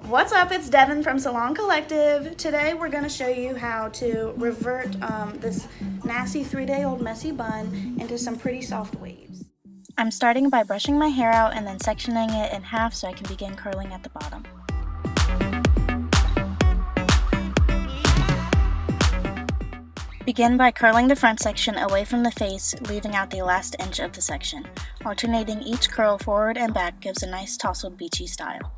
What's up? It's Devin from Salon Collective. Today we're going to show you how to revert this nasty 3-day-old messy bun into some pretty soft waves. I'm starting by brushing my hair out and then sectioning it in half so I can begin curling at the bottom. Begin by curling the front section away from the face, leaving out the last inch of the section. Alternating each curl forward and back gives a nice tousled beachy style.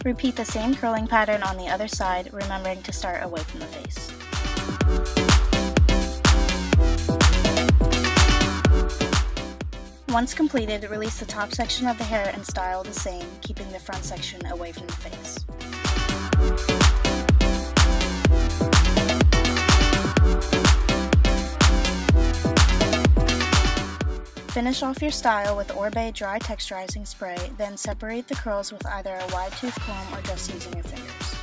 Repeat the same curling pattern on the other side, remembering to start away from the face. Once completed, release the top section of the hair and style the same, keeping the front section away from the face. Finish off your style with Orbe dry texturizing spray, then separate the curls with either a wide tooth comb or just using your fingers.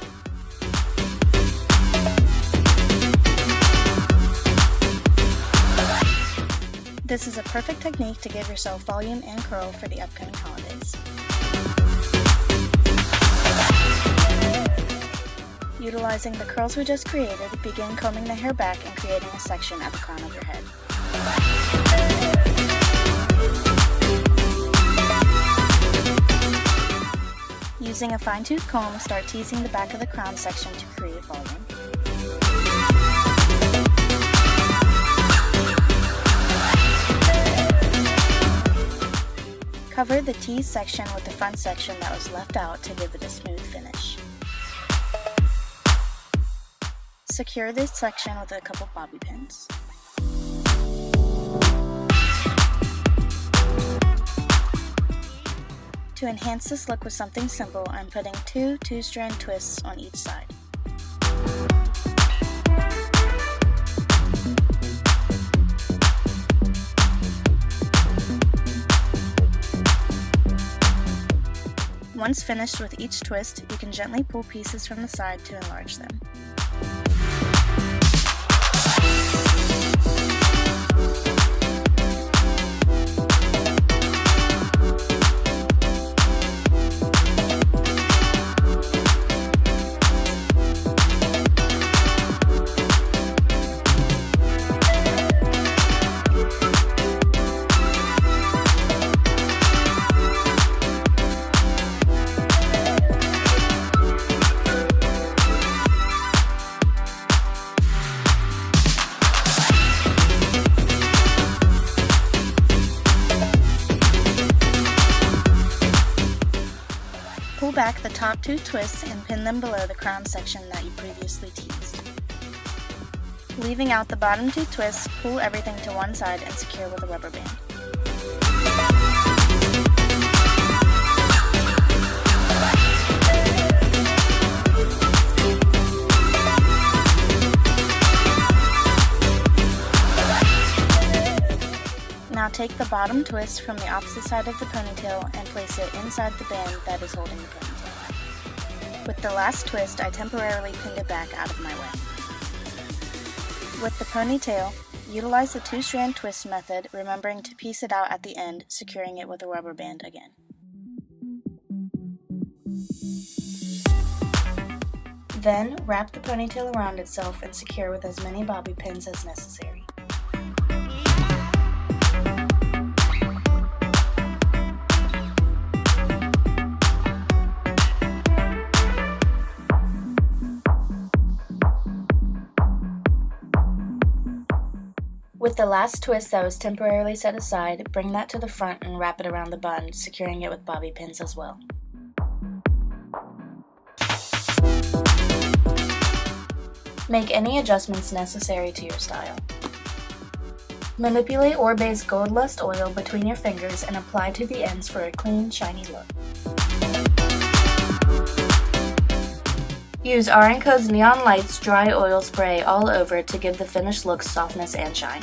This is a perfect technique to give yourself volume and curl for the upcoming holidays. Utilizing the curls we just created, begin combing the hair back and creating a section at the crown of your head. Using a fine-tooth comb, start teasing the back of the crown section to create volume. Cover the teased section with the front section that was left out to give it a smooth finish. Secure this section with a couple bobby pins. To enhance this look with something simple, I'm putting two 2-strand twists on each side. Once finished with each twist, you can gently pull pieces from the side to enlarge them. Pull back the top 2 twists and pin them below the crown section that you previously teased. Leaving out the bottom 2 twists, pull everything to one side and secure with a rubber band. Now take the bottom twist from the opposite side of the ponytail and place it inside the band that is holding the ponytail. With the last twist, I temporarily pinned it back out of my way. With the ponytail, utilize the 2-strand twist method, remembering to piece it out at the end, securing it with a rubber band again. Then, wrap the ponytail around itself and secure with as many bobby pins as necessary. With the last twist that was temporarily set aside, bring that to the front and wrap it around the bun, securing it with bobby pins as well. Make any adjustments necessary to your style. Manipulate Orbe's Gold Lust oil between your fingers and apply to the ends for a clean, shiny look. Use R & Co's Neon Lights Dry Oil Spray all over to give the finished look softness and shine.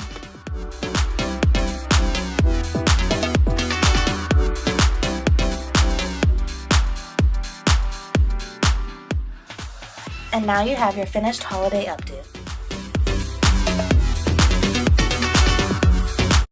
And now you have your finished holiday updo.